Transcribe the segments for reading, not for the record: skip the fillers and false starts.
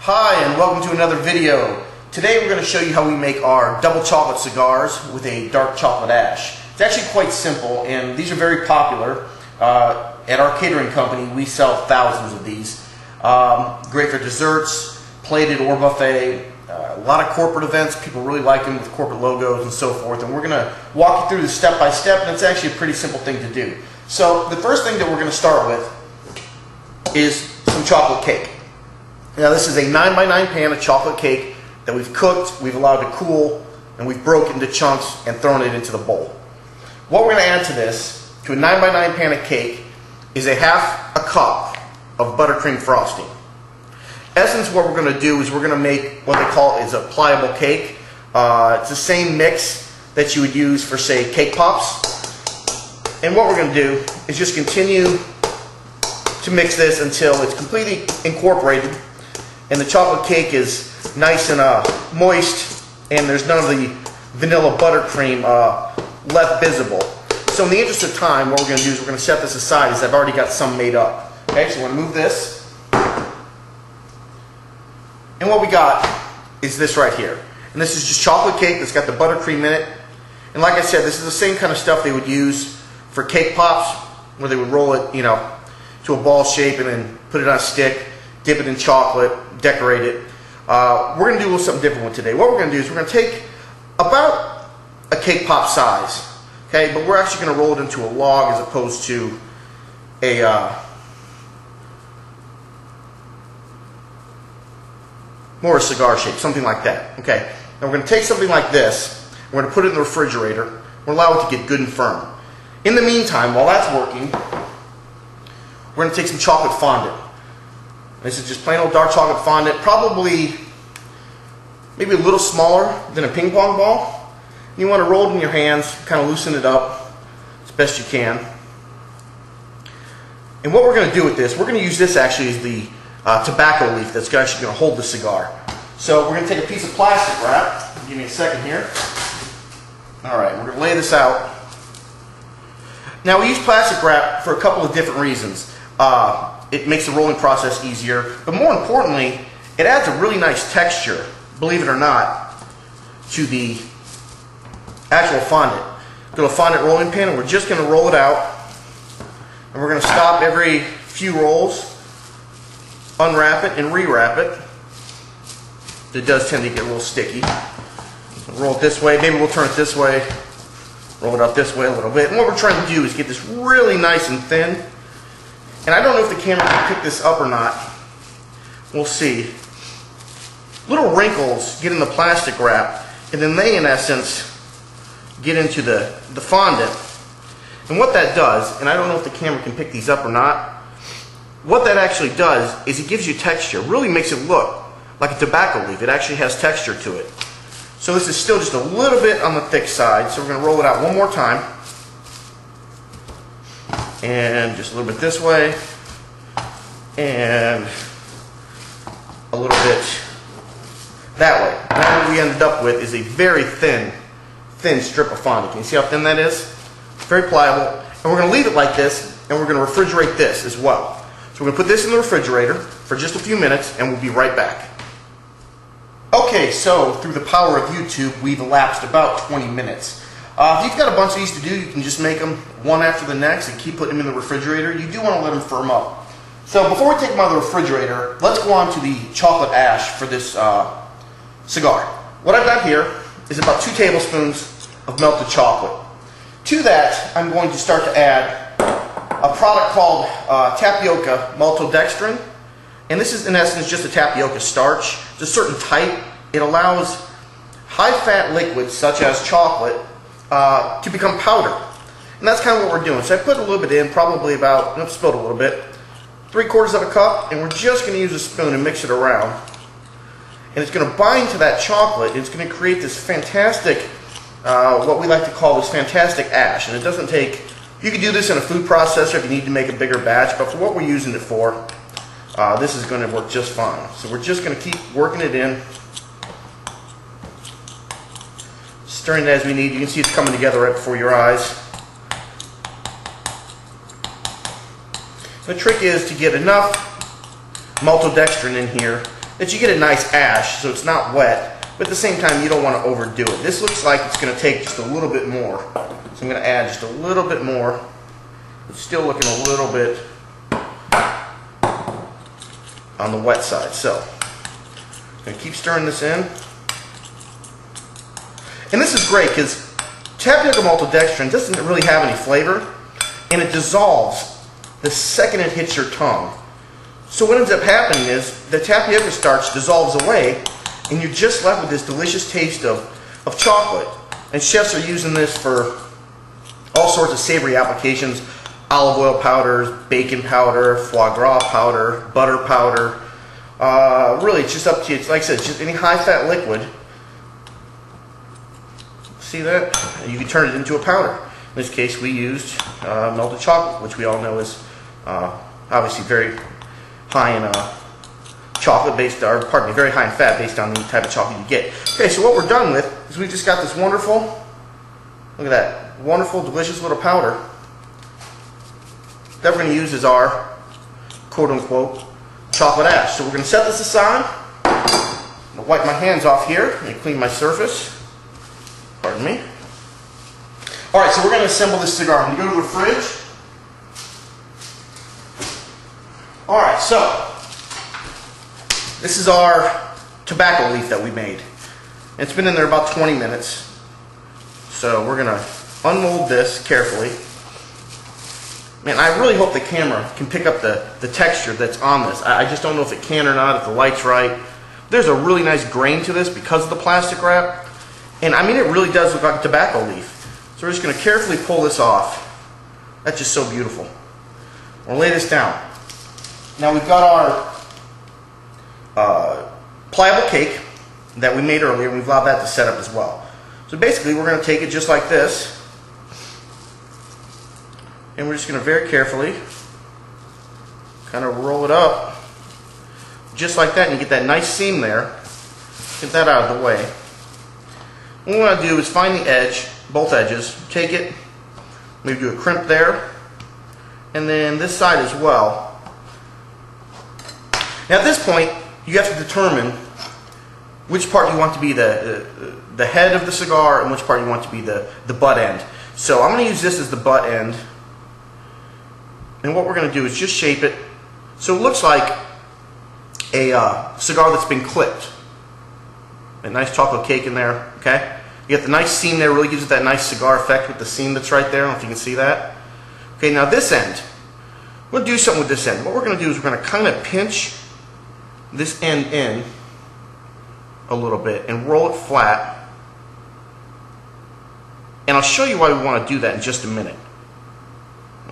Hi, and welcome to another video. Today we're going to show you how we make our double chocolate cigars with a dark chocolate ash. It's actually quite simple, and these are very popular. At our catering company, we sell thousands of these. Great for desserts, plated or buffet. A lot of corporate events, people really like them with corporate logos and so forth. And we're going to walk you through this step by step, and it's actually a pretty simple thing to do. So the first thing that we're going to start with is some chocolate cake. Now this is a 9x9 pan of chocolate cake that we've cooked, we've allowed to cool, and we've broken into chunks and thrown it into the bowl. What we're going to add to this, to a 9x9 pan of cake, is a half a cup of buttercream frosting. Essence, what we're going to do is we're going to make what they call is a pliable cake. It's the same mix that you would use for, say, cake pops. And what we're going to do is just continue to mix this until it's completely incorporated and the chocolate cake is nice and moist, and there's none of the vanilla buttercream left visible. So in the interest of time, what we're going to do is we're going to set this aside, as I've already got some made up. Okay, so we're going to move this. And what we got is this right here. And this is just chocolate cake that's got the buttercream in it. And like I said, this is the same kind of stuff they would use for cake pops, where they would roll it, you know, to a ball shape and then put it on a stick, dip it in chocolate, decorate it. We're going to do a little something different with today. What we're going to do is we're going to take about a cake pop size, okay, but we're actually going to roll it into a log as opposed to a more a cigar shape, something like that. Okay, now we're going to take something like this, we're going to put it in the refrigerator, we're allow it to get good and firm. In the meantime, while that's working, we're going to take some chocolate fondant. This is just plain old dark chocolate fondant, probably maybe a little smaller than a ping pong ball. You want to roll it in your hands, kind of loosen it up as best you can. And what we're going to do with this, we're going to use this actually as the tobacco leaf that's actually going to hold the cigar. So we're going to take a piece of plastic wrap. Give me a second here. Alright, we're going to lay this out. Now we use plastic wrap for a couple of different reasons. It makes the rolling process easier, but more importantly, it adds a really nice texture, believe it or not, to the actual fondant. Got a fondant rolling pin, and we're just going to roll it out, and we're going to stop every few rolls, unwrap it, and rewrap it. It does tend to get a little sticky. Roll it this way, maybe we'll turn it this way, roll it up this way a little bit, and what we're trying to do is get this really nice and thin. And I don't know if the camera can pick this up or not. We'll see. Little wrinkles get in the plastic wrap, and then they, in essence, get into the fondant. And what that does, and I don't know if the camera can pick these up or not, what that actually does is it gives you texture. Really makes it look like a tobacco leaf. It actually has texture to it. So this is still just a little bit on the thick side, so we're going to roll it out one more time. And just a little bit this way, and a little bit that way. Now what we ended up with is a very thin strip of fondant. Can you see how thin that is? Very pliable. And we're going to leave it like this, and we're going to refrigerate this as well. So we're going to put this in the refrigerator for just a few minutes, and we'll be right back. Okay, so through the power of YouTube, we've elapsed about 20 minutes. If you've got a bunch of these to do, you can just make them one after the next and keep putting them in the refrigerator. You do want to let them firm up. So before we take them out of the refrigerator, let's go on to the chocolate ash for this cigar. What I've got here is about 2 tablespoons of melted chocolate. To that, I'm going to start to add a product called tapioca maltodextrin. And this is in essence just a tapioca starch. It's a certain type. It allows high-fat liquids such as chocolate to become powder. And that's kind of what we're doing. So I put a little bit in, probably about, I've spilled a little bit, 3/4 of a cup, and we're just going to use a spoon and mix it around. And it's going to bind to that chocolate, and it's going to create this fantastic, what we like to call this fantastic ash. And it doesn't take, you can do this in a food processor if you need to make a bigger batch, but for what we're using it for, this is going to work just fine. So we're just going to keep working it in. Stirring it as we need. You can see it's coming together right before your eyes. The trick is to get enough maltodextrin in here that you get a nice ash so it's not wet, but at the same time you don't want to overdo it. This looks like it's going to take just a little bit more. So I'm going to add just a little bit more. It's still looking a little bit on the wet side. So I'm going to keep stirring this in. And this is great because tapioca maltodextrin doesn't really have any flavor, and it dissolves the second it hits your tongue. So what ends up happening is the tapioca starch dissolves away, and you're just left with this delicious taste of chocolate. And chefs are using this for all sorts of savory applications: olive oil powders, bacon powder, foie gras powder, butter powder. Really, it's just up to you. It's like I said, it's just any high-fat liquid. See that? And you can turn it into a powder. In this case, we used melted chocolate, which we all know is obviously very high in very high in fat based on the type of chocolate you get. Okay, so what we're done with is we've just got this wonderful, look at that, wonderful, delicious little powder that we're going to use as our quote-unquote chocolate ash. So we're going to set this aside. I'm going to wipe my hands off here and clean my surface. Pardon me. Alright, so we're going to assemble this cigar. I'm going to go to the fridge. Alright, so this is our tobacco leaf that we made. It's been in there about 20 minutes. So we're going to unmold this carefully. Man, I really hope the camera can pick up the texture that's on this. I just don't know if it can or not, if the light's right. There's a really nice grain to this because of the plastic wrap. And I mean, it really does look like a tobacco leaf. So we're just going to carefully pull this off. That's just so beautiful. We'll lay this down. Now we've got our pliable cake that we made earlier, and we've allowed that to set up as well. So basically we're going to take it just like this, and we're just going to very carefully kind of roll it up just like that, and you get that nice seam there. Get that out of the way. What we want to do is find the edge, both edges, take it, maybe do a crimp there, and then this side as well. Now at this point, you have to determine which part you want to be the head of the cigar and which part you want to be the butt end. So I'm going to use this as the butt end, and what we're going to do is just shape it so it looks like a cigar that's been clipped. A nice chocolate cake in there, okay? You get the nice seam there, really gives it that nice cigar effect with the seam that's right there. I don't know if you can see that. Okay, now this end, we'll do something with this end. What we're going to do is we're going to kind of pinch this end in a little bit and roll it flat. And I'll show you why we want to do that in just a minute.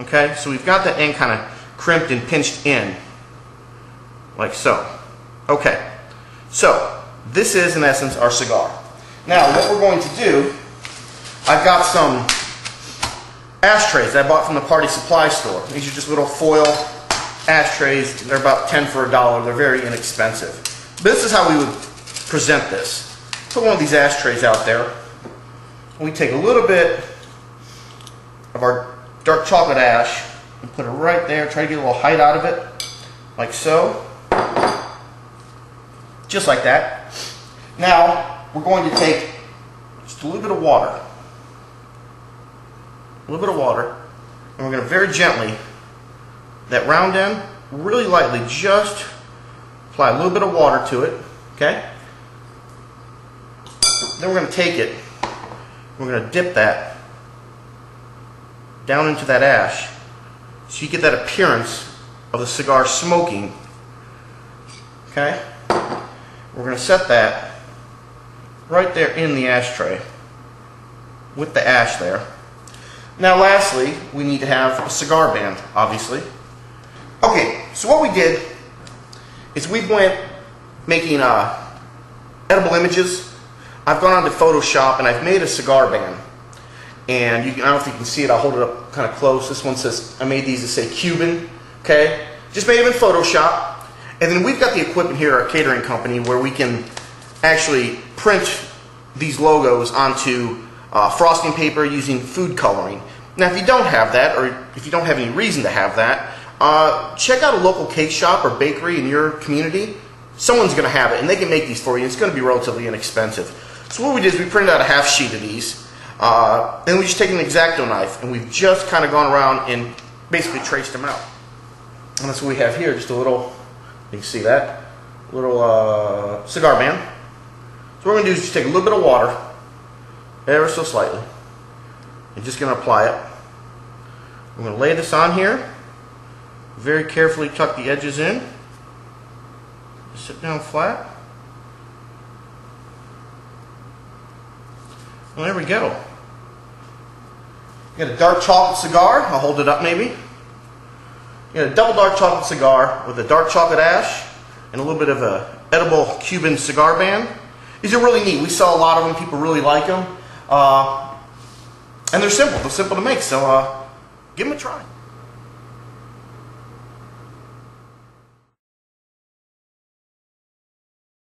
Okay, so we've got that end kind of crimped and pinched in, like so. Okay, so this is in essence our cigar. Now what we're going to do, I've got some ashtrays that I bought from the Party Supply store. These are just little foil ashtrays. They're about 10 for $1. They're very inexpensive. But this is how we would present this. Put one of these ashtrays out there. We take a little bit of our dark chocolate ash and put it right there. Try to get a little height out of it, like so. Just like that. Now we're going to take just a little bit of water. A little bit of water. And we're going to very gently, that round end, really lightly, just apply a little bit of water to it. Okay? Then we're going to take it, we're going to dip that down into that ash so you get that appearance of the cigar smoking. Okay? We're going to set that right there in the ashtray with the ash there. Now lastly, we need to have a cigar band, obviously. Okay, so what we did is we went making edible images. I've gone onto Photoshop and I've made a cigar band. And I don't know if you can see it, I'll hold it up kind of close. This one says, I made these to say Cuban, okay? Just made them in Photoshop. And then we've got the equipment here at our catering company where we can actually print these logos onto frosting paper using food coloring. Now if you don't have that, or if you don't have any reason to have that, check out a local cake shop or bakery in your community someone's going to have it, and they can make these for you. It's going to be relatively inexpensive. So what we did is we printed out a half sheet of these, and we just take an X-Acto knife, and we've just kind of gone around and basically traced them out. And that's what we have here, just a little, you can see that, little cigar band. So what we're going to do is just take a little bit of water, ever so slightly, and just going to apply it. I'm going to lay this on here, very carefully tuck the edges in, just sit down flat. Well, there we go. You got a dark chocolate cigar. I'll hold it up maybe. You got a double dark chocolate cigar with a dark chocolate ash and a little bit of a edible Cuban cigar band. These are really neat. We sell a lot of them. People really like them. And they're simple. They're simple to make. So give them a try.